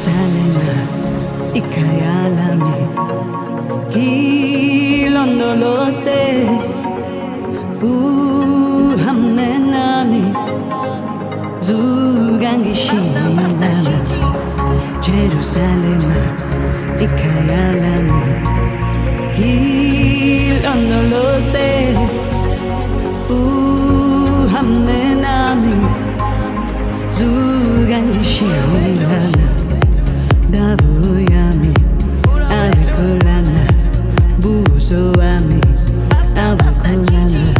Jerusalema ikayalami Kilondo lo sé Hamenami Zugangishilama Jerusalema ikayalami Kilondo lo sé Hamenami Zugangishilama Davuyami Avikulana Buzoami Avikulana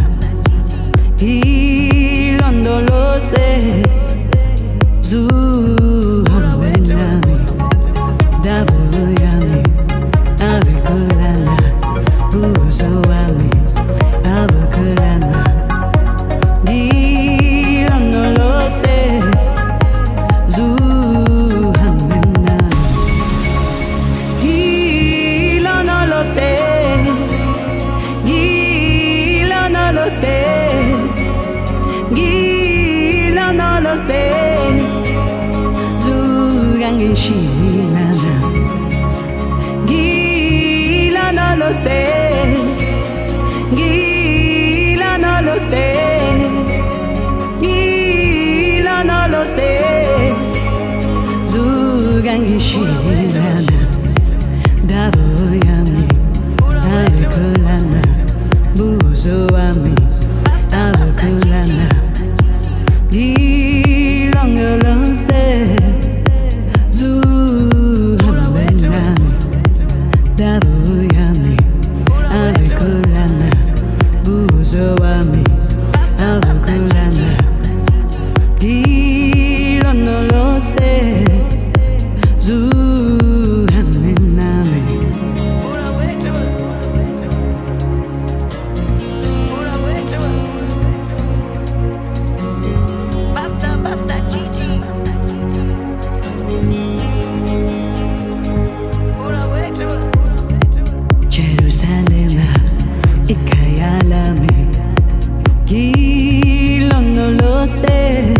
Ilondo lo sé Zuhamenami Davuyami Avikulana Buzoami Avikulana Ilondo lo sé Gila no lo sé Zugangishilana Gila no lo sé Gila no lo sé Gila no lo sé Zugangishilana Davuyami Avikulana Buzoami Avikulana Ilongo lo sé Zuhamenami Davuyami Avikulana Buzoami Avikulana Ilongo lo sé Zuhamenami Jerusalema ikayalami Kilondo lo sé